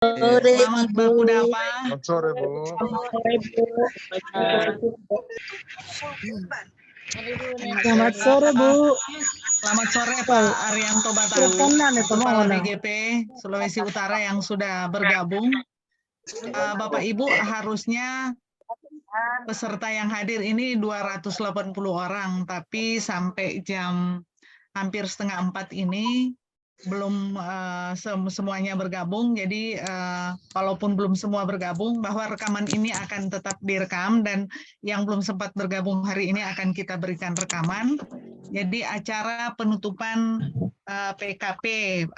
Sore, Selamat Ibu. Baku Dapa. Selamat sore, Bu. Selamat sore, Bu. Selamat sore, Bu. Selamat sore Pak Arianto Bataru, Kepala BGP Sulawesi Utara yang sudah bergabung. Bapak Ibu, harusnya peserta yang hadir ini 280 orang, tapi sampai jam hampir setengah 4 ini belum semuanya bergabung. Jadi walaupun belum semua bergabung, bahwa rekaman ini akan tetap direkam dan yang belum sempat bergabung hari ini akan kita berikan rekaman. Jadi acara penutupan PKP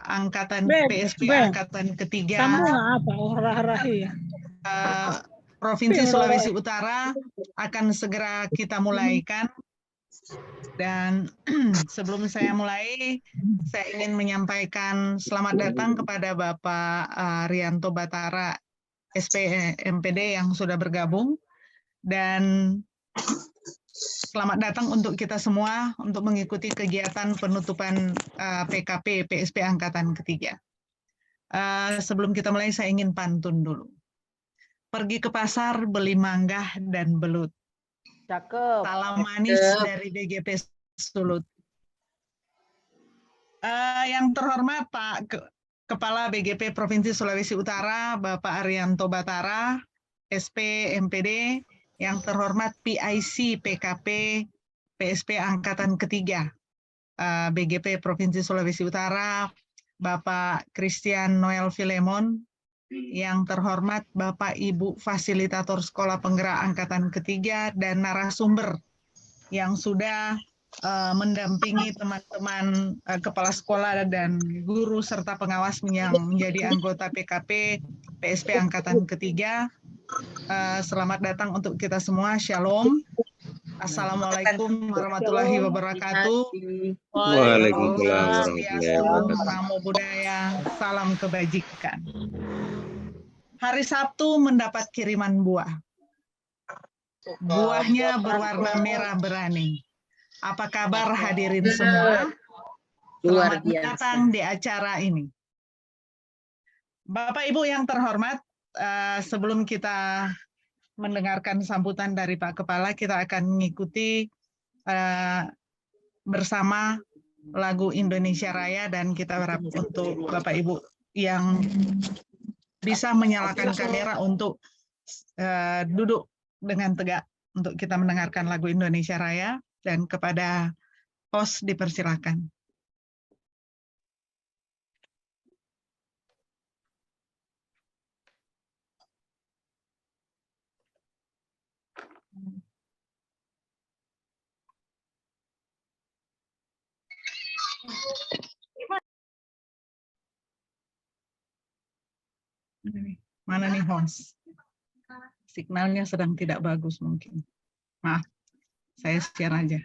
angkatan PSP angkatan ketiga Provinsi Sulawesi Utara akan segera kita mulaikan. Dan sebelum saya mulai, saya ingin menyampaikan selamat datang kepada Bapak Arianto Batara, SP MPD yang sudah bergabung, dan selamat datang untuk kita semua untuk mengikuti kegiatan penutupan PKP PSP Angkatan Ketiga. Sebelum kita mulai, saya ingin pantun dulu. Pergi ke pasar, beli mangga dan belut. Cakep. Salam manis dari BGP Sulut. Yang terhormat Pak Kepala BGP Provinsi Sulawesi Utara, Bapak Arianto Batara, SP MPD, yang terhormat PIC PKP PSP Angkatan Ketiga, BGP Provinsi Sulawesi Utara, Bapak Christian Noel Filemon, yang terhormat Bapak Ibu Fasilitator Sekolah Penggerak Angkatan Ketiga, dan narasumber yang sudah mendampingi teman-teman kepala sekolah dan guru serta pengawas yang menjadi anggota PKP PSP Angkatan Ketiga. Selamat datang untuk kita semua. Shalom. Assalamualaikum warahmatullahi wabarakatuh. Waalaikumsalam warahmatullahi wabarakatuh. Namo Buddhaya, salam kebajikan. Hari Sabtu mendapat kiriman buah. Buahnya berwarna merah berani. Apa kabar hadirin semua? Selamat datang di acara ini. Bapak Ibu yang terhormat, sebelum kita mendengarkan sambutan dari Pak Kepala, kita akan mengikuti bersama lagu Indonesia Raya, dan kita harap untuk Bapak Ibu yang bisa menyalakan kamera untuk duduk dengan tegak untuk kita mendengarkan lagu Indonesia Raya, dan kepada host dipersilakan. Mana nih host? Signalnya sedang tidak bagus mungkin. Maaf, saya share aja.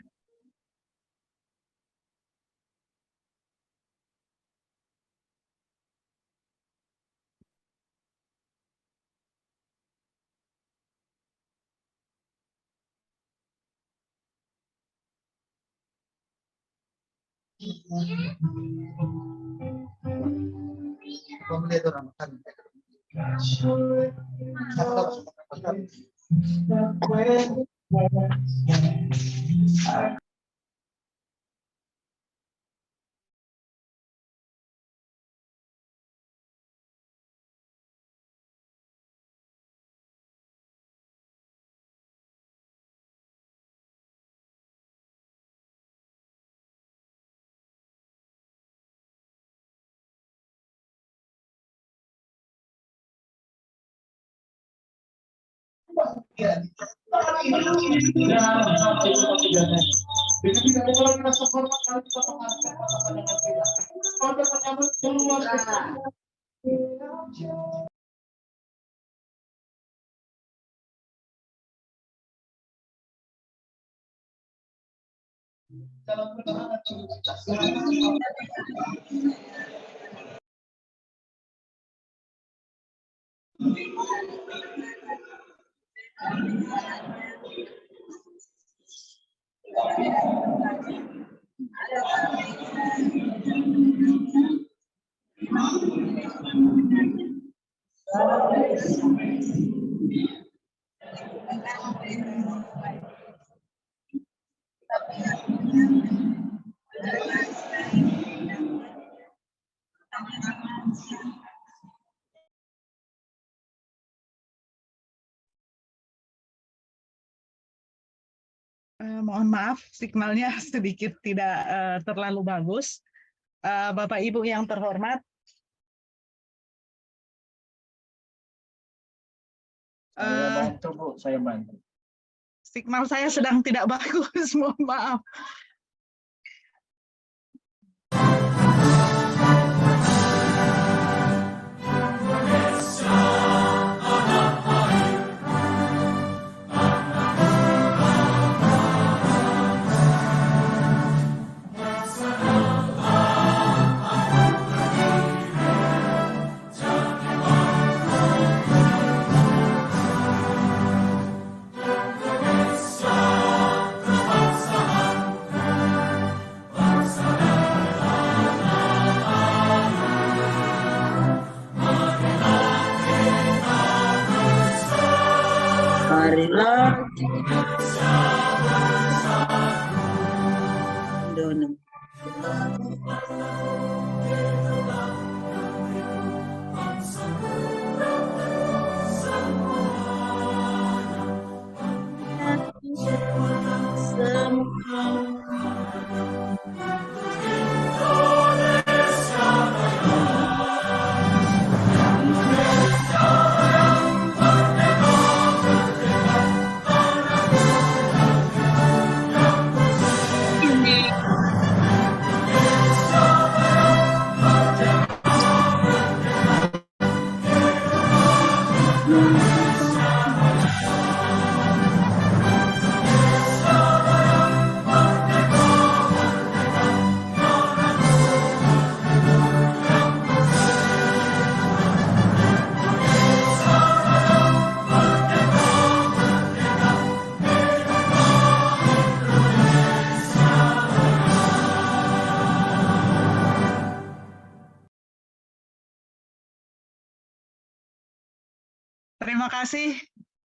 Mohon maaf, signalnya sedikit tidak terlalu bagus. Bapak Ibu yang terhormat, Saya bantu, Bu. Saya bantu. signal saya sedang tidak bagus, mohon maaf. Marilah Indonesia. Terima kasih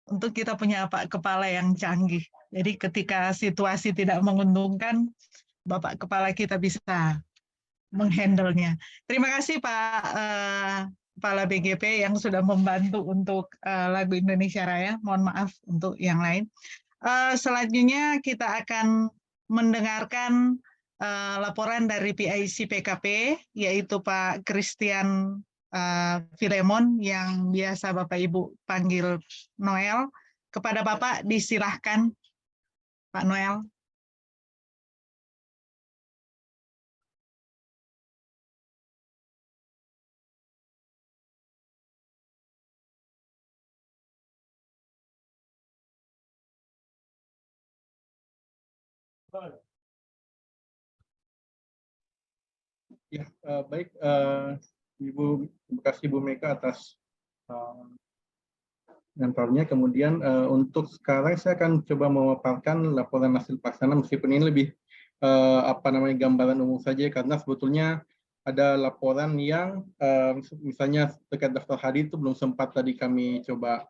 untuk kita punya Pak Kepala yang canggih. Jadi ketika situasi tidak menguntungkan, Bapak Kepala kita bisa menghandle-nya. Terima kasih Pak Kepala BGP yang sudah membantu untuk lagu Indonesia Raya. Mohon maaf untuk yang lain. Selanjutnya kita akan mendengarkan laporan dari PIC PKP, yaitu Pak Christian Filemon yang biasa Bapak Ibu panggil Noel. Kepada Bapak disilahkan, Pak Noel. Ya, baik, Ibu, terima kasih Bu Mega atas mentornya. Kemudian untuk sekarang saya akan coba memaparkan laporan hasil pelaksanaan, meskipun ini lebih gambaran umum saja, karena sebetulnya ada laporan yang misalnya terkait daftar hadir itu belum sempat tadi kami coba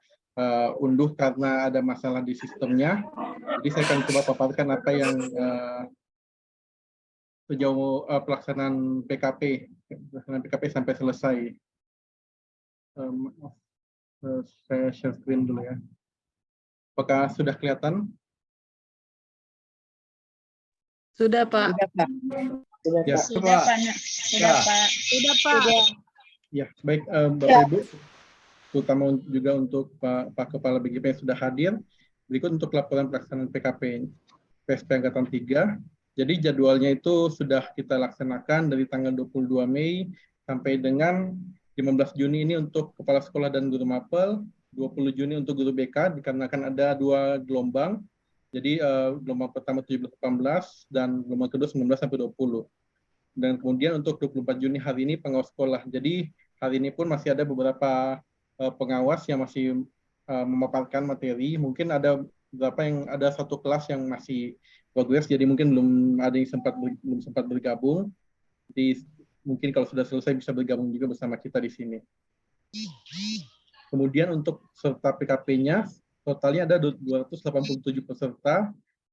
unduh karena ada masalah di sistemnya. Jadi saya akan coba paparkan apa yang sejauh pelaksanaan PKP sampai selesai. Saya share screen dulu ya. Apakah sudah kelihatan? Sudah, Pak. Sudah, Ya, Pak. Sudah, Pak. Sudah, Pak. Sudah, Pak. Ya, baik Bapak Ibu, terutama juga untuk Pak Kepala BGP yang sudah hadir. Berikut untuk laporan pelaksanaan PKP PSP Angkatan 3. Jadi jadwalnya itu sudah kita laksanakan dari tanggal 22 Mei sampai dengan 15 Juni ini untuk kepala sekolah dan guru mapel, 20 Juni untuk guru BK dikarenakan ada 2 gelombang. Jadi gelombang pertama 17-18 dan gelombang kedua 19 sampai 20. Dan kemudian untuk 24 Juni hari ini pengawas sekolah. Jadi hari ini pun masih ada beberapa pengawas yang masih memaparkan materi. Mungkin ada beberapa yang ada satu kelas yang masih progres, jadi mungkin belum ada yang belum sempat bergabung. Jadi mungkin kalau sudah selesai bisa bergabung juga bersama kita di sini. Kemudian untuk peserta PKP-nya, totalnya ada 287 peserta,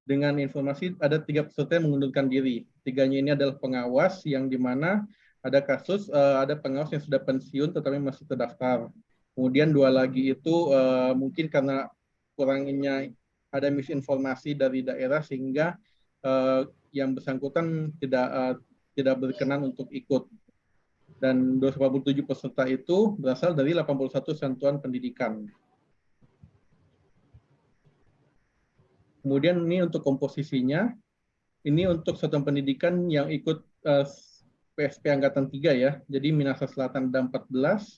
dengan informasi ada 3 peserta yang mengundurkan diri. 3-nya ini adalah pengawas, yang dimana ada kasus, ada pengawas yang sudah pensiun tetapi masih terdaftar. Kemudian 2 lagi itu mungkin karena kurangnya ada misinformasi dari daerah sehingga yang bersangkutan tidak berkenan untuk ikut. Dan 287 peserta itu berasal dari 81 satuan pendidikan. Kemudian ini untuk komposisinya, ini untuk satuan pendidikan yang ikut PSP Angkatan 3 ya. Jadi Minahasa Selatan ada 14,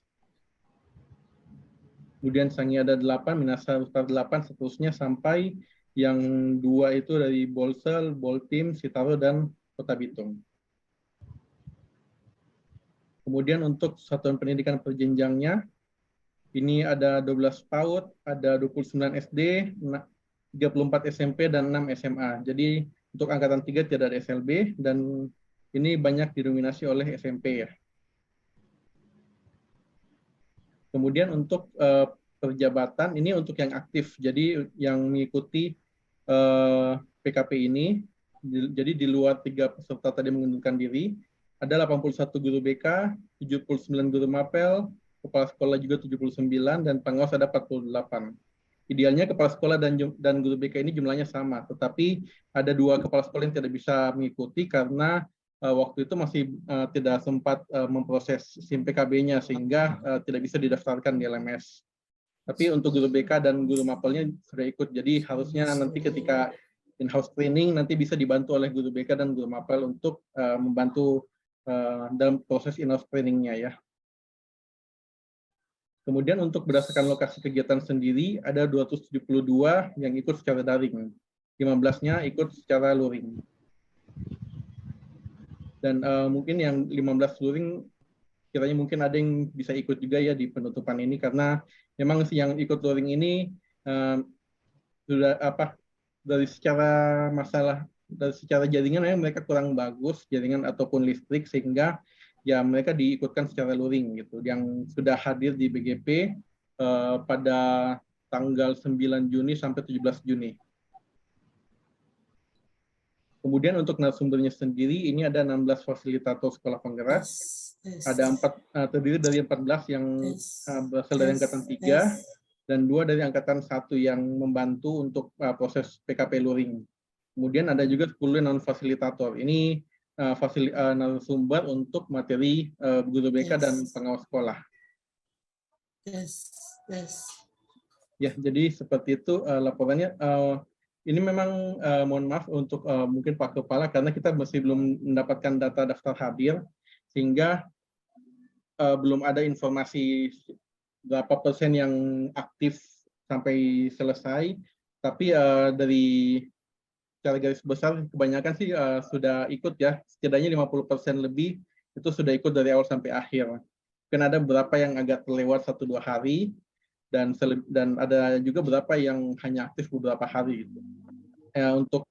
kemudian Sangi ada 8, Minahasa Utara 8, seterusnya sampai yang 2 itu dari Bolsel, Boltim, Sitaro, dan Kota Bitung. Kemudian untuk satuan pendidikan perjenjangnya, ini ada 12 PAUD, ada 29 SD, 34 SMP, dan 6 SMA. Jadi untuk Angkatan 3 tidak ada SLB, dan ini banyak didominasi oleh SMP ya. Kemudian untuk perjabatan, ini untuk yang aktif, jadi yang mengikuti PKP ini, jadi di luar 3 peserta tadi mengundurkan diri, ada 81 guru BK, 79 guru mapel, kepala sekolah juga 79, dan pengawas ada 48. Idealnya kepala sekolah dan guru BK ini jumlahnya sama, tetapi ada 2 kepala sekolah yang tidak bisa mengikuti karena waktu itu masih tidak sempat memproses SIM PKB-nya sehingga tidak bisa didaftarkan di LMS. Tapi untuk guru BK dan guru mapelnya sudah ikut, jadi harusnya nanti ketika in-house training nanti bisa dibantu oleh guru BK dan guru mapel untuk membantu dalam proses in-house training-nya ya. Kemudian untuk berdasarkan lokasi kegiatan sendiri, ada 272 yang ikut secara daring, 15-nya ikut secara luring. Dan mungkin yang 15 luring, kiranya mungkin ada yang bisa ikut juga ya di penutupan ini, karena memang yang ikut luring ini sudah dari secara jaringan mereka kurang bagus, jaringan ataupun listrik, sehingga ya mereka diikutkan secara luring gitu, yang sudah hadir di BGP pada tanggal 9 Juni sampai 17 Juni. Kemudian untuk narasumbernya sendiri, ini ada 16 fasilitator sekolah penggerak, ada terdiri dari 14 yang berasal dari Angkatan 3, dan 2 dari Angkatan 1 yang membantu untuk proses PKP luring. Kemudian ada juga 10 non-fasilitator. Ini narasumber untuk materi guru BK dan pengawas sekolah. Ya, jadi seperti itu laporannya. Ini memang mohon maaf untuk mungkin Pak Kepala karena kita masih belum mendapatkan data daftar hadir sehingga belum ada informasi berapa persen yang aktif sampai selesai. Tapi dari secara garis besar kebanyakan sih sudah ikut ya, setidaknya 50% lebih itu sudah ikut dari awal sampai akhir. Mungkin ada beberapa yang agak terlewat 1-2 hari dan ada juga beberapa yang hanya aktif beberapa hari gitu. Untuk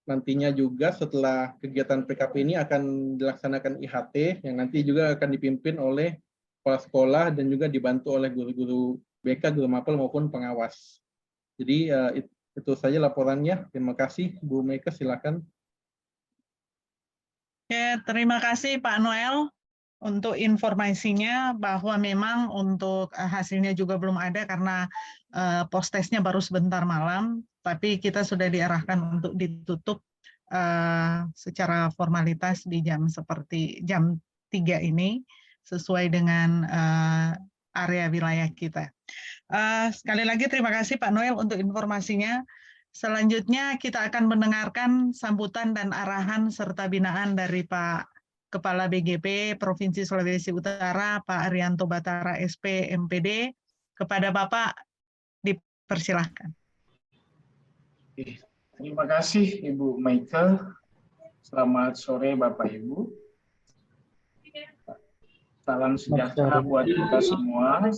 nantinya juga setelah kegiatan PKP ini akan dilaksanakan IHT yang nanti juga akan dipimpin oleh kepala sekolah dan juga dibantu oleh guru-guru BK, guru mapel maupun pengawas. Jadi itu saja laporannya. Terima kasih, Bu Meika, silakan. Oke, terima kasih Pak Noel untuk informasinya bahwa memang untuk hasilnya juga belum ada karena post-testnya baru sebentar malam, tapi kita sudah diarahkan untuk ditutup secara formalitas di seperti jam 3 ini sesuai dengan area wilayah kita. Sekali lagi terima kasih Pak Noel untuk informasinya. Selanjutnya kita akan mendengarkan sambutan dan arahan serta binaan dari Pak Kepala BGP Provinsi Sulawesi Utara, Pak Arianto Batara SP MPD. Kepada Bapak dipersilahkan. Terima kasih Ibu Michael. Selamat sore Bapak Ibu. Salam sejahtera buat kita semua.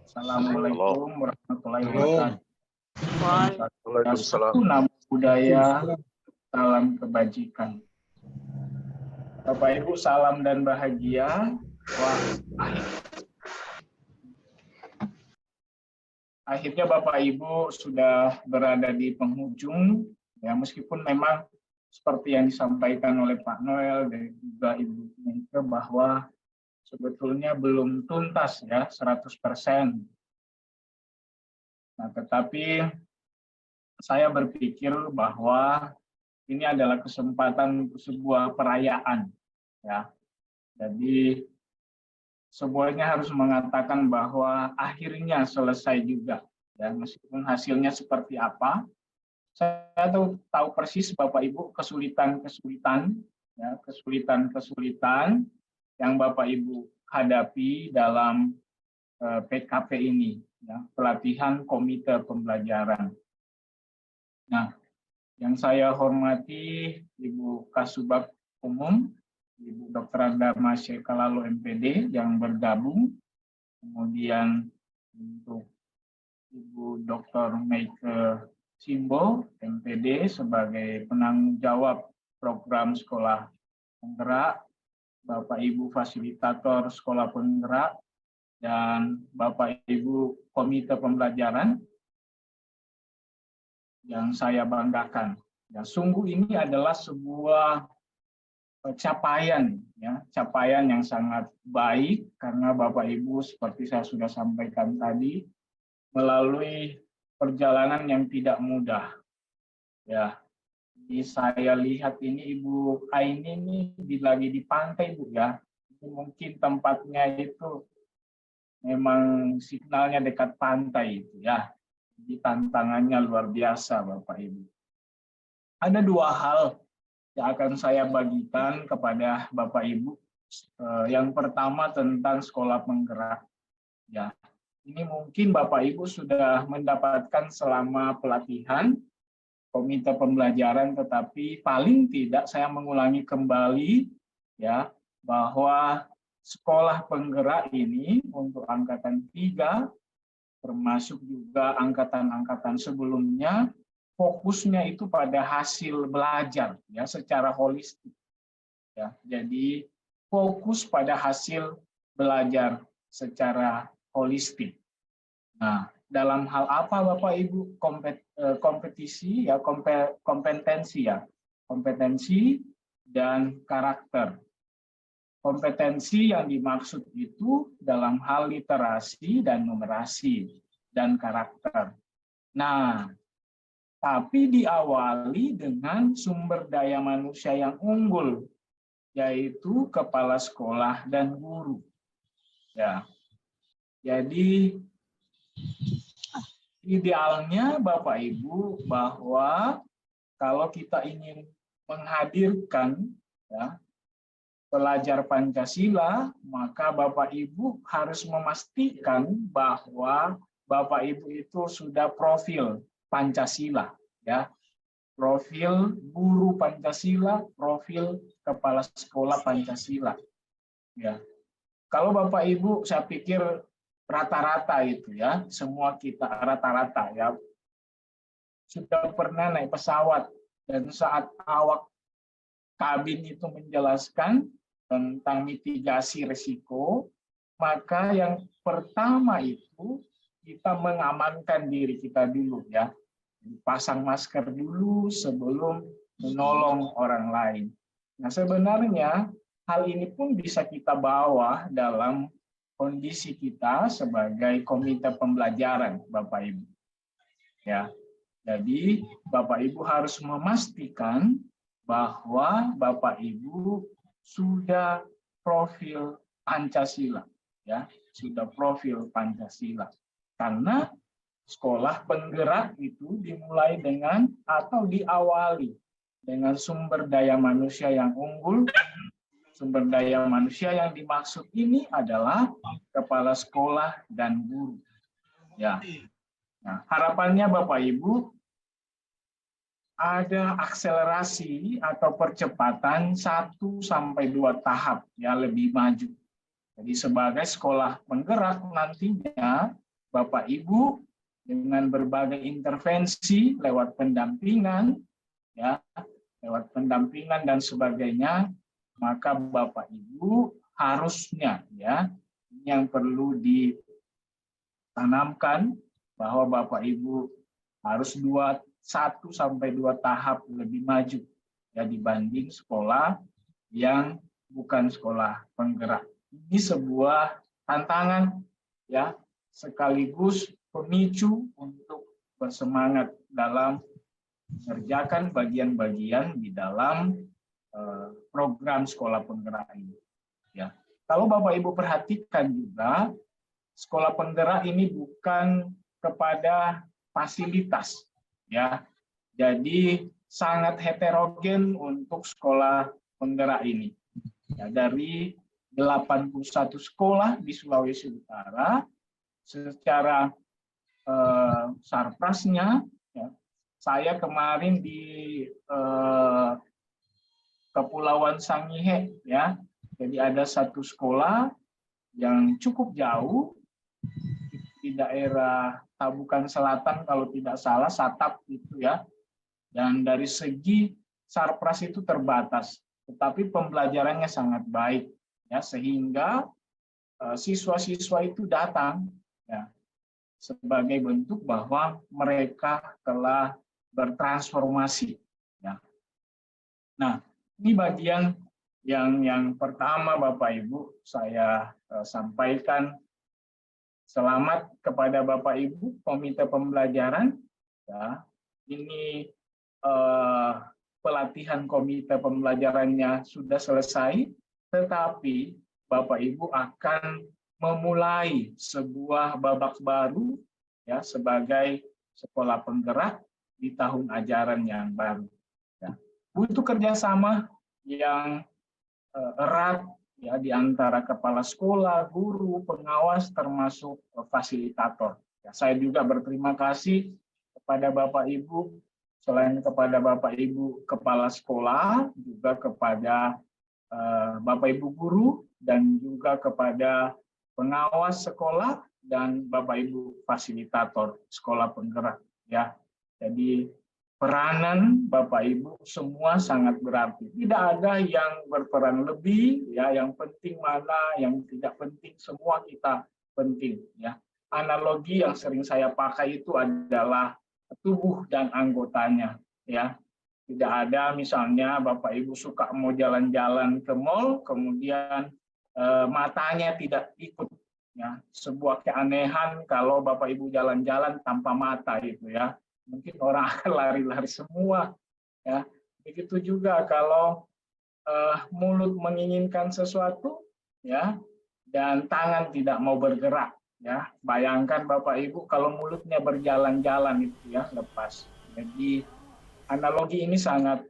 Assalamualaikum warahmatullahi wabarakatuh. Waalaikumsalam. Nama budaya, salam kebajikan. Bapak Ibu, salam dan bahagia. Wah, akhirnya Bapak Ibu sudah berada di penghujung, ya meskipun memang seperti yang disampaikan oleh Pak Noel dan juga Ibu Meike bahwa sebetulnya belum tuntas ya 100%. Nah, tetapi saya berpikir bahwa ini adalah kesempatan untuk sebuah perayaan, ya. Jadi semuanya harus mengatakan bahwa akhirnya selesai juga, ya meskipun hasilnya seperti apa. Saya tahu persis Bapak Ibu kesulitan-kesulitan, ya kesulitan-kesulitan yang Bapak Ibu hadapi dalam PKP ini, ya, pelatihan komite pembelajaran. Nah, yang saya hormati Ibu Kasubag Umum, Ibu Dr. Dharma Sheikha Lalu MPD yang bergabung, kemudian untuk Ibu Dr. Meike Simbo MPD sebagai penanggung jawab program sekolah penggerak, Bapak Ibu fasilitator sekolah penggerak, dan Bapak Ibu komite pembelajaran yang saya banggakan. Ya, sungguh ini adalah sebuah capaian, ya, capaian yang sangat baik karena Bapak Ibu seperti saya sudah sampaikan tadi melalui perjalanan yang tidak mudah. Ya, jadi saya lihat ini Ibu Aini ini lagi di pantai, Bu, ya. Mungkin tempatnya itu memang signalnya dekat pantai itu, ya. Jadi tantangannya luar biasa, Bapak Ibu. Ada dua hal yang akan saya bagikan kepada Bapak Ibu. Yang pertama tentang sekolah penggerak. Ya, ini mungkin Bapak Ibu sudah mendapatkan selama pelatihan komite pembelajaran, tetapi paling tidak saya mengulangi kembali ya bahwa sekolah penggerak ini untuk angkatan 3 termasuk juga angkatan-angkatan sebelumnya, fokusnya itu pada hasil belajar ya secara holistik. Ya, jadi fokus pada hasil belajar secara holistik. Nah, dalam hal apa Bapak Ibu? Kompetensi ya, kompetensi dan karakter. Kompetensi yang dimaksud itu dalam hal literasi dan numerasi dan karakter. Nah, tapi diawali dengan sumber daya manusia yang unggul, yaitu kepala sekolah dan guru. Ya, jadi idealnya Bapak Ibu bahwa kalau kita ingin menghadirkan ya, pelajar Pancasila, maka Bapak Ibu harus memastikan bahwa Bapak Ibu itu sudah profil Pancasila, ya, profil guru Pancasila, profil kepala sekolah Pancasila. Ya, kalau Bapak Ibu, saya pikir rata-rata itu ya, semua kita rata-rata ya, sudah pernah naik pesawat dan saat awak kabin itu menjelaskan tentang mitigasi risiko, maka yang pertama itu kita mengamankan diri kita dulu ya. Pasang masker dulu sebelum menolong orang lain. Nah, sebenarnya hal ini pun bisa kita bawa dalam kondisi kita sebagai komite pembelajaran, Bapak Ibu. Ya. Jadi, Bapak Ibu harus memastikan bahwa Bapak Ibu sudah profil Pancasila, ya, sudah profil Pancasila. Karena sekolah penggerak itu dimulai dengan atau diawali dengan sumber daya manusia yang unggul. Sumber daya manusia yang dimaksud ini adalah kepala sekolah dan guru. Ya. Nah, harapannya Bapak Ibu ada akselerasi atau percepatan 1 sampai 2 tahap ya lebih maju. Jadi sebagai sekolah penggerak nantinya Bapak Ibu dengan berbagai intervensi lewat pendampingan ya, lewat pendampingan dan sebagainya, maka Bapak Ibu harusnya ya yang perlu ditanamkan bahwa Bapak Ibu harus 1 sampai 2 tahap lebih maju ya dibanding sekolah yang bukan sekolah penggerak. Ini sebuah tantangan ya sekaligus pemicu untuk bersemangat dalam mengerjakan bagian-bagian di dalam program sekolah penggerak ini. Ya, kalau Bapak Ibu perhatikan juga, sekolah penggerak ini bukan kepada fasilitas, ya. Jadi sangat heterogen untuk sekolah penggerak ini. Ya, dari 81 sekolah di Sulawesi Utara, secara sarprasnya, ya, saya kemarin di Kepulauan Sangihe, ya, jadi ada satu sekolah yang cukup jauh di daerah Tabukan Selatan kalau tidak salah, Satap itu ya, dan dari segi sarpras itu terbatas, tetapi pembelajarannya sangat baik, ya, sehingga siswa-siswa itu datang, ya, sebagai bentuk bahwa mereka telah bertransformasi. Ya. Nah, ini bagian yang pertama Bapak Ibu saya sampaikan. Selamat kepada Bapak Ibu Komite Pembelajaran. Ya, ini pelatihan komite pembelajarannya sudah selesai, tetapi Bapak Ibu akan memulai sebuah babak baru ya sebagai sekolah penggerak di tahun ajaran yang baru. Ya. Butuh kerjasama yang erat ya di antara kepala sekolah, guru, pengawas, termasuk fasilitator. Ya, saya juga berterima kasih kepada Bapak Ibu, selain kepada Bapak Ibu kepala sekolah, juga kepada Bapak Ibu guru dan juga kepada pengawas sekolah dan Bapak Ibu fasilitator sekolah penggerak ya. Jadi peranan Bapak Ibu semua sangat berarti. Tidak ada yang berperan lebih ya, yang penting mana, yang tidak penting, semua kita penting ya. Analogi yang sering saya pakai itu adalah tubuh dan anggotanya ya. Tidak ada misalnya Bapak Ibu suka mau jalan-jalan ke mall, kemudian matanya tidak ikut. Ya, sebuah keanehan kalau Bapak Ibu jalan-jalan tanpa mata itu ya. Mungkin orang akan lari-lari semua. Ya, begitu juga kalau mulut menginginkan sesuatu, ya, dan tangan tidak mau bergerak. Ya, bayangkan Bapak Ibu kalau mulutnya berjalan-jalan itu ya lepas. Jadi analogi ini sangat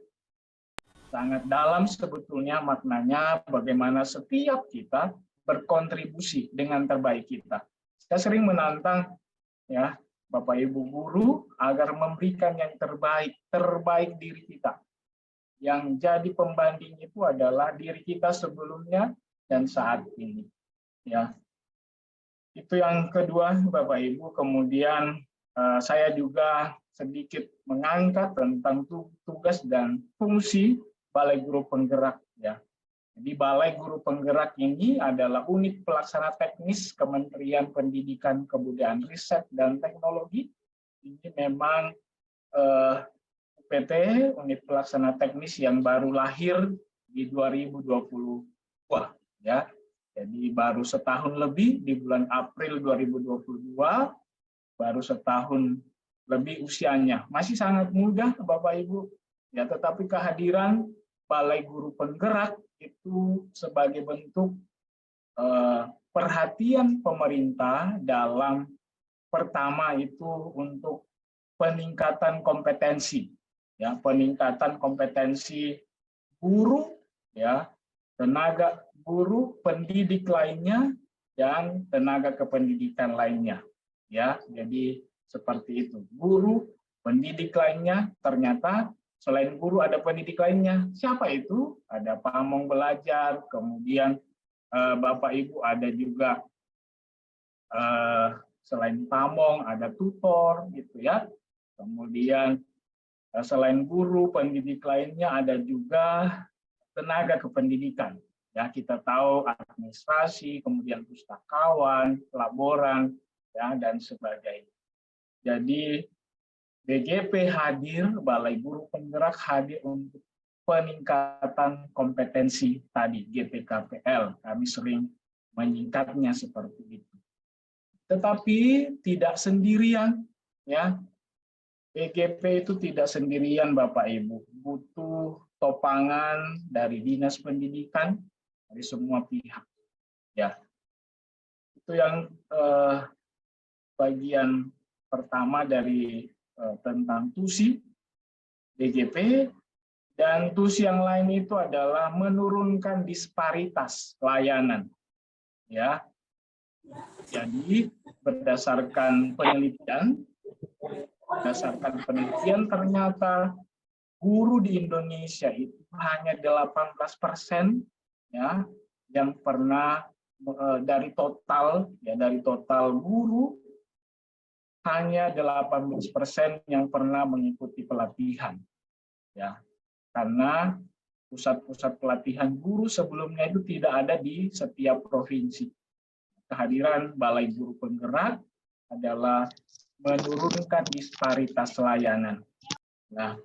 dalam sebetulnya maknanya bagaimana setiap kita berkontribusi dengan terbaik kita. Saya sering menantang ya Bapak Ibu guru agar memberikan yang terbaik diri kita. Yang jadi pembanding itu adalah diri kita sebelumnya dan saat ini. Ya. Itu yang kedua Bapak Ibu. Kemudian saya juga sedikit mengangkat tentang tugas dan fungsi Balai Guru Penggerak ya. Jadi Balai Guru Penggerak ini adalah unit pelaksana teknis Kementerian Pendidikan, Kebudayaan, Riset dan Teknologi. Ini memang UPT, unit pelaksana teknis yang baru lahir di 2022 ya. Jadi baru setahun lebih di bulan April 2022, baru setahun lebih usianya. Masih sangat muda Bapak Ibu. Ya, tetapi kehadiran Balai Guru Penggerak itu sebagai bentuk perhatian pemerintah dalam pertama itu untuk peningkatan kompetensi, ya, peningkatan kompetensi guru, ya, tenaga guru, pendidik lainnya, dan tenaga kependidikan lainnya, ya. Jadi seperti itu. Guru, pendidik lainnya, ternyata selain guru ada pendidik lainnya. Siapa itu? Ada pamong belajar, kemudian Bapak Ibu ada juga selain pamong ada tutor gitu ya. Kemudian selain guru, pendidik lainnya ada juga tenaga kependidikan Ya, kita tahu administrasi, kemudian pustakawan, laboran, ya, dan sebagainya. Jadi BGP hadir, Balai Guru Penggerak hadir untuk peningkatan kompetensi tadi, GPKPL. Kami sering menyingkatnya seperti itu. Tetapi tidak sendirian, ya. BGP itu tidak sendirian, Bapak Ibu. Butuh topangan dari Dinas Pendidikan, dari semua pihak. Ya, itu yang bagian pertama dari tentang TUSI, BGP, dan TUSI yang lain itu adalah menurunkan disparitas layanan. Ya, jadi berdasarkan penelitian ternyata guru di Indonesia itu hanya 18% ya yang pernah dari total guru hanya 18% yang pernah mengikuti pelatihan ya, karena pusat-pusat pelatihan guru sebelumnya itu tidak ada di setiap provinsi. Kehadiran Balai Guru Penggerak adalah menurunkan disparitas layanan. Nah,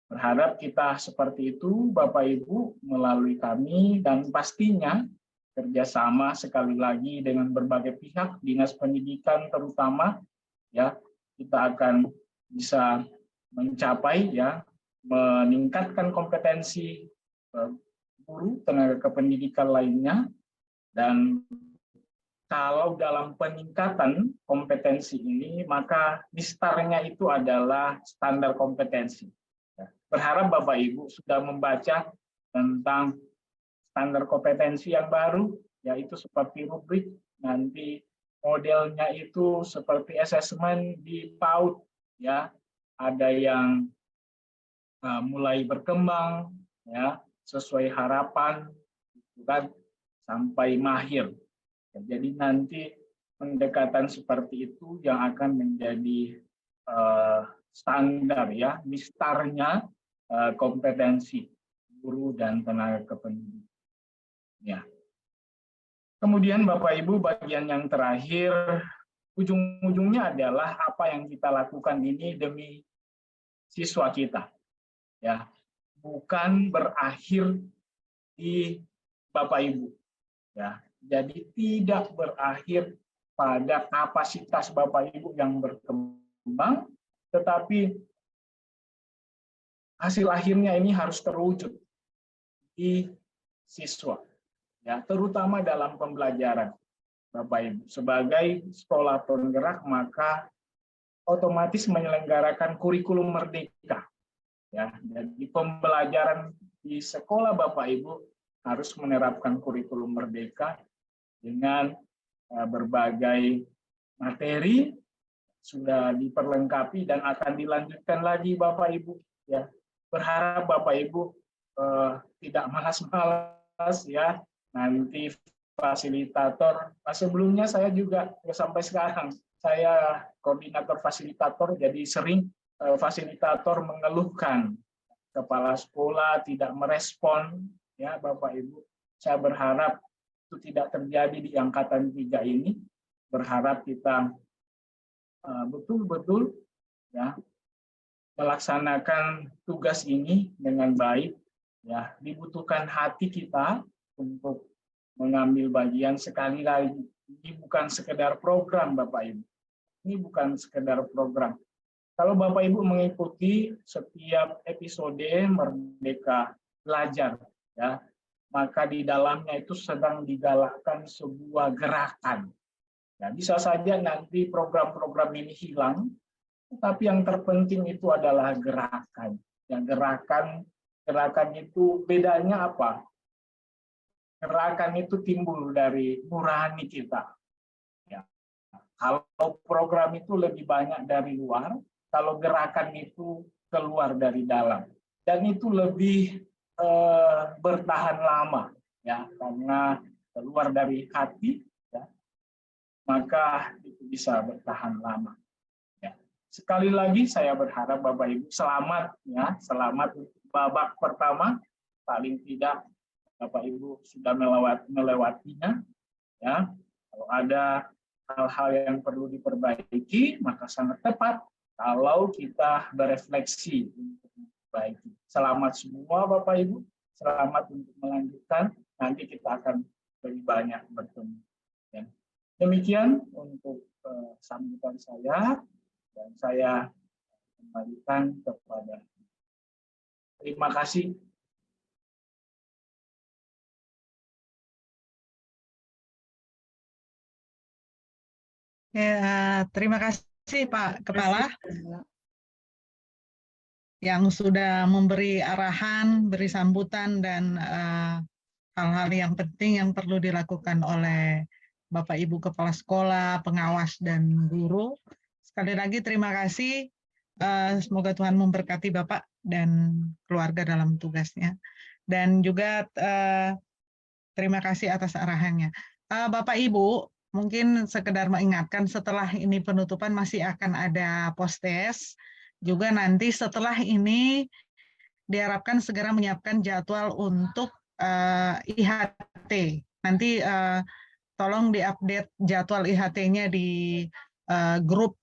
berharap kita seperti itu, Bapak Ibu, melalui kami, dan pastinya kerjasama sekali lagi dengan berbagai pihak, Dinas Pendidikan terutama, ya, kita akan bisa mencapai, ya, meningkatkan kompetensi guru, tenaga kependidikan lainnya, dan kalau dalam peningkatan kompetensi ini, maka mistarnya itu adalah standar kompetensi. Berharap Bapak Ibu sudah membaca tentang standar kompetensi yang baru, yaitu seperti rubrik, nanti modelnya itu seperti asesmen di PAUD, ya, ada yang mulai berkembang, ya, sesuai harapan, kan, sampai mahir. Jadi nanti pendekatan seperti itu yang akan menjadi standar, ya, mistarnya kompetensi guru dan tenaga kependidikan. Ya. Kemudian Bapak Ibu, bagian yang terakhir, ujung-ujungnya adalah apa yang kita lakukan ini demi siswa kita, ya, bukan berakhir di Bapak Ibu, ya. Jadi tidak berakhir pada kapasitas Bapak Ibu yang berkembang, tetapi hasil akhirnya ini harus terwujud di siswa, ya, terutama dalam pembelajaran. Bapak Ibu, sebagai sekolah penggerak maka otomatis menyelenggarakan kurikulum merdeka, ya. Jadi pembelajaran di sekolah Bapak Ibu harus menerapkan kurikulum merdeka dengan berbagai materi sudah diperlengkapi dan akan dilanjutkan lagi Bapak Ibu, ya. Berharap Bapak Ibu tidak malas-malas, ya, nanti fasilitator. Sebelumnya saya juga sampai sekarang saya koordinator fasilitator, jadi sering fasilitator mengeluhkan kepala sekolah tidak merespon, ya Bapak Ibu. Saya berharap itu tidak terjadi di angkatan 3 ini. Berharap kita betul-betul, ya, melaksanakan tugas ini dengan baik, ya. Dibutuhkan hati kita untuk mengambil bagian. Sekali lagi, ini bukan sekedar program Bapak Ibu. Ini bukan sekedar program. Kalau Bapak Ibu mengikuti setiap episode Merdeka Belajar, ya, maka di dalamnya itu sedang digalakkan sebuah gerakan. Ya, bisa saja nanti program-program ini hilang, tetapi yang terpenting itu adalah gerakan. Ya, gerakan itu bedanya apa? Gerakan itu timbul dari nurani kita. Ya. Kalau program itu lebih banyak dari luar, kalau gerakan itu keluar dari dalam, dan itu lebih bertahan lama, ya, karena keluar dari hati, ya, maka itu bisa bertahan lama. Ya. Sekali lagi saya berharap Bapak Ibu selamat, ya, selamat babak pertama, paling tidak Bapak Ibu sudah melewatinya, ya. Kalau ada hal-hal yang perlu diperbaiki, maka sangat tepat kalau kita berefleksi untuk memperbaiki. Selamat semua Bapak Ibu, selamat untuk melanjutkan. Nanti kita akan lebih banyak bertemu. Ya. Demikian untuk sambutan saya, dan saya kembalikan kepada. Terima kasih. Ya, terima kasih Pak Kepala yang sudah memberi arahan, beri sambutan, dan hal-hal yang penting yang perlu dilakukan oleh Bapak Ibu Kepala Sekolah, pengawas, dan guru. Sekali lagi terima kasih. Semoga Tuhan memberkati Bapak dan keluarga dalam tugasnya. Dan juga terima kasih atas arahannya. Bapak Ibu, mungkin sekedar mengingatkan setelah ini penutupan masih akan ada post-test. Juga nanti setelah ini diharapkan segera menyiapkan jadwal untuk IHT. Nanti tolong diupdate jadwal IHT-nya di grup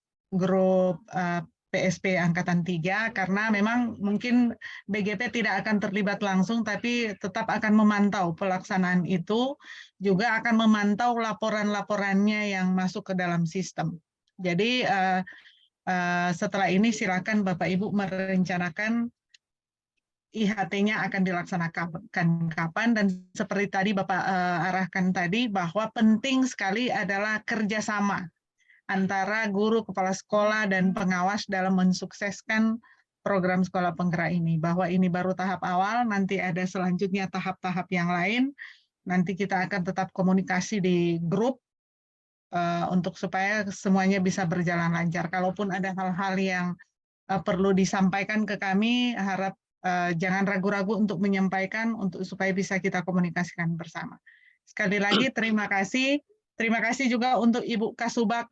PSP Angkatan 3, karena memang mungkin BGP tidak akan terlibat langsung, tapi tetap akan memantau pelaksanaan itu, juga akan memantau laporan-laporannya yang masuk ke dalam sistem. Jadi setelah ini silakan Bapak Ibu merencanakan IHT-nya akan dilaksanakan kapan, dan seperti tadi Bapak arahkan tadi bahwa penting sekali adalah kerjasama antara guru, kepala sekolah, dan pengawas dalam mensukseskan program sekolah penggerak ini. Bahwa ini baru tahap awal, nanti ada selanjutnya tahap-tahap yang lain. Nanti kita akan tetap komunikasi di grup untuk supaya semuanya bisa berjalan lancar. Kalaupun ada hal-hal yang perlu disampaikan ke kami, harap jangan ragu-ragu untuk menyampaikan untuk supaya bisa kita komunikasikan bersama. Sekali lagi terima kasih. Terima kasih juga untuk Ibu Kasubag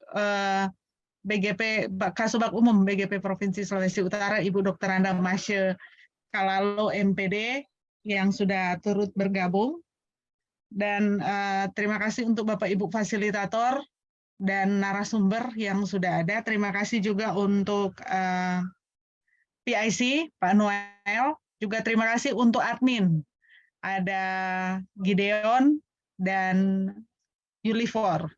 BGP Kasubag Umum BGP Provinsi Sulawesi Utara, Ibu Dr. Anda Masye Kalalo MPD yang sudah turut bergabung. Dan terima kasih untuk Bapak Ibu fasilitator dan narasumber yang sudah ada. Terima kasih juga untuk PIC, Pak Noel. Juga terima kasih untuk admin. Ada Gideon dan Yulifor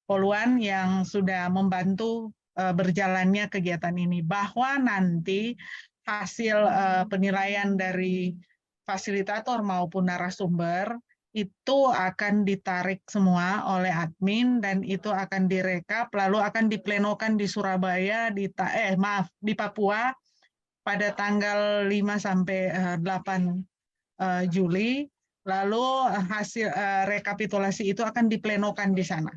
Poluan yang sudah membantu berjalannya kegiatan ini. Bahwa nanti hasil penilaian dari fasilitator maupun narasumber itu akan ditarik semua oleh admin, dan itu akan direkap lalu akan diplenokan di Surabaya di Papua pada tanggal 5 sampai 8 Juli. Lalu hasil rekapitulasi itu akan diplenokan di sana.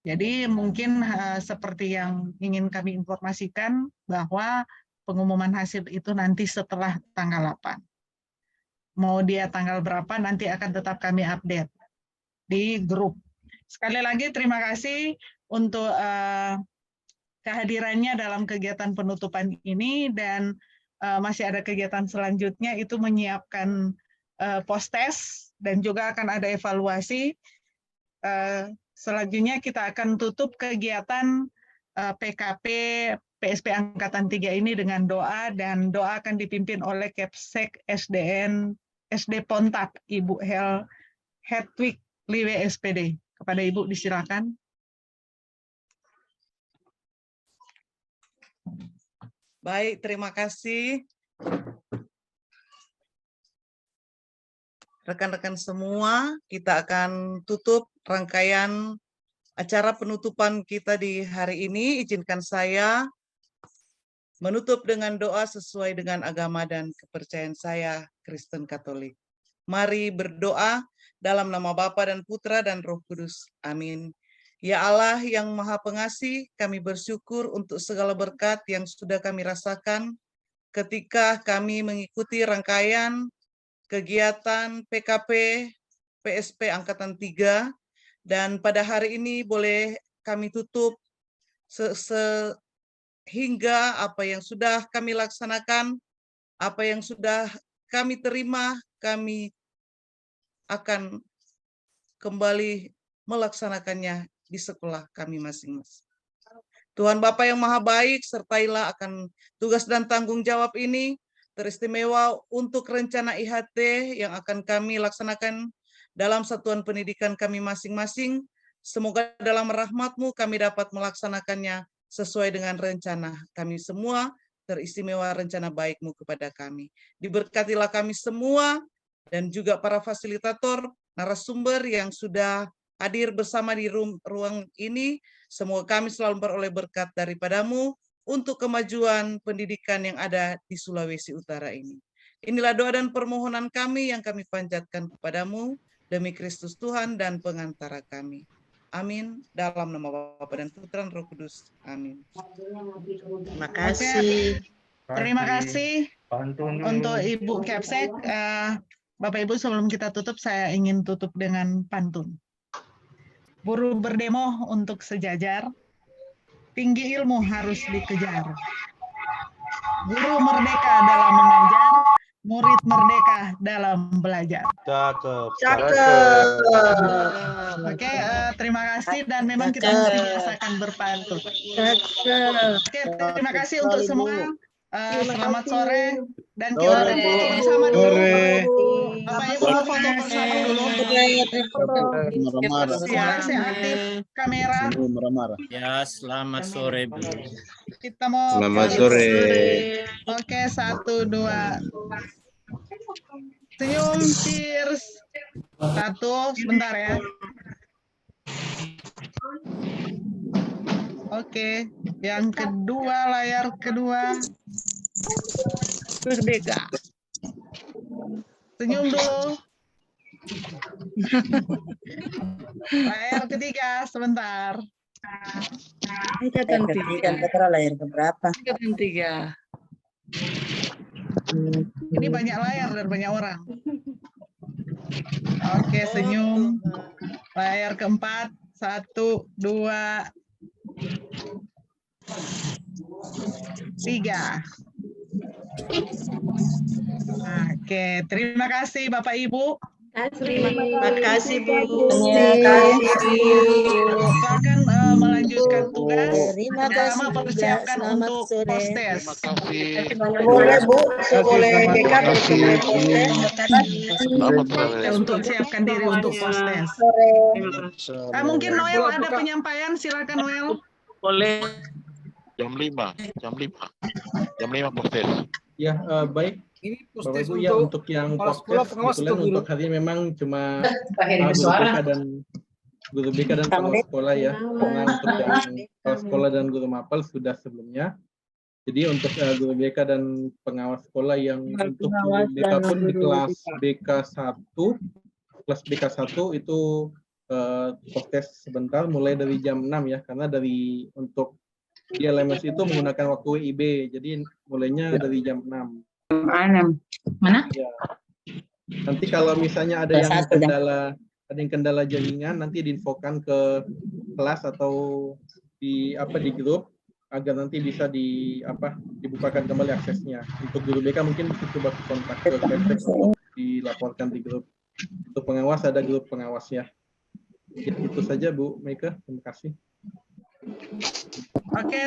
Jadi mungkin seperti yang ingin kami informasikan bahwa pengumuman hasil itu nanti setelah tanggal 8. Mau dia tanggal berapa nanti akan tetap kami update di grup. Sekali lagi terima kasih untuk kehadirannya dalam kegiatan penutupan ini, dan masih ada kegiatan selanjutnya itu menyiapkan post-test dan juga akan ada evaluasi. Selanjutnya kita akan tutup kegiatan PKP PSP Angkatan 3 ini dengan doa, dan doa akan dipimpin oleh Kepsek SD Pontak, Ibu Hedwig Liwe SPD. Kepada Ibu disilakan. Baik, terima kasih. Rekan-rekan semua, kita akan tutup rangkaian acara penutupan kita di hari ini. Izinkan saya menutup dengan doa sesuai dengan agama dan kepercayaan saya, Kristen Katolik. Mari berdoa dalam nama Bapa dan Putra dan Roh Kudus. Amin. Ya Allah yang Maha Pengasih, kami bersyukur untuk segala berkat yang sudah kami rasakan ketika kami mengikuti rangkaian kegiatan PKP PSP Angkatan 3, dan pada hari ini boleh kami tutup sehingga apa yang sudah kami laksanakan, apa yang sudah kami terima, kami tutup. Kami berdoa, akan kembali melaksanakannya di sekolah kami masing-masing. Tuhan Bapa yang Maha Baik, sertailah akan tugas dan tanggung jawab ini, teristimewa untuk rencana IHT yang akan kami laksanakan dalam satuan pendidikan kami masing-masing. Semoga dalam rahmat-Mu kami dapat melaksanakannya sesuai dengan rencana kami semua, teristimewa rencana baik-Mu kepada kami. Diberkatilah kami semua dan juga para fasilitator, narasumber yang sudah hadir bersama di ruang ini. Semoga kami selalu beroleh berkat daripada-Mu untuk kemajuan pendidikan yang ada di Sulawesi Utara ini. Inilah doa dan permohonan kami yang kami panjatkan kepadamu demi Kristus Tuhan dan pengantara kami. Amin. Dalam nama Bapa dan Putra dan Roh Kudus. Amin. Terima kasih. Terima kasih untuk Ibu Kepsek. Bapak Ibu, sebelum kita tutup, saya ingin tutup dengan pantun. Buruh berdemo untuk sejajar, tinggi ilmu harus dikejar. Guru merdeka dalam mengajar, murid merdeka dalam belajar. Cakep. Oke, terima kasih dan memang kita mesti biasakan berpantun. Oke, terima kasih untuk semua. Selamat sore dan kita foto bersama dulu. Bapak Ibu foto bersama dulu. Saya aktif kamera. Ya, selamat sore, Bu. Kita mau Selamat foto. sore. Oke, 1, 2. Senyum, cheers. 1, sebentar ya. Oke, yang kedua, layar kedua. Merdeka. Senyum dulu. Layar ketiga, sebentar. Angkatan 3. Layar keberapa? Angkatan 3. Ini banyak layar dan banyak orang. Oke, senyum. Layar keempat. 1, 2, 3. Oke, terima kasih Bapak Ibu. Terima kasih, Bu. Silakan melanjutkan tugas. Terima Jangan kasih lama juga. persiapkan Selamat untuk sore. post-test. Boleh, Bu. Boleh backup, boleh Untuk siapkan diri untuk post-test. Mungkin Noel ada penyampaian, silakan Noel. Boleh. Jam 5 proses. Ya, baik. Bapak Ibu, ya untuk yang podcast kebetulan untuk hari ini memang cuma guru BK dan pengawas sekolah ya, karena untuk yang kepala sekolah dan guru mapel sudah sebelumnya. Jadi untuk guru BK dan pengawas sekolah yang untuk guru BK pun di kelas BK1 itu podcast sebentar mulai dari jam 6 ya, karena untuk di LMS itu menggunakan waktu WIB, jadi mulainya dari jam 6. Mana? Ya. Nanti kalau misalnya ada yang kendala jaringan, nanti diinfokan ke kelas atau di grup agar nanti bisa dibukakan kembali aksesnya. Untuk guru BK mungkin coba kontak ke Kepsek untuk dilaporkan di grup. Untuk pengawas ada grup pengawasnya. Itu saja Bu Meika, terima kasih. Oke,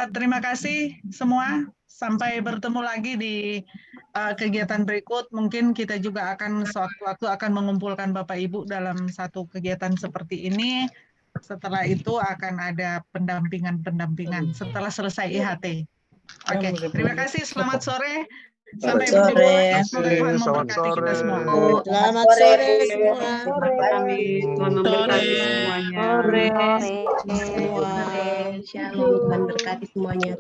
terima kasih semua. Sampai bertemu lagi di kegiatan berikut. Mungkin kita juga akan sewaktu-waktu akan mengumpulkan Bapak Ibu dalam satu kegiatan seperti ini. Setelah itu akan ada pendampingan setelah selesai IHT. Oke, terima kasih. Selamat sore. Sampai bertemu lagi. Semoga Tuhan memberkati kita semua. Selamat sore semua. Shalom, Tuhan berkati semuanya.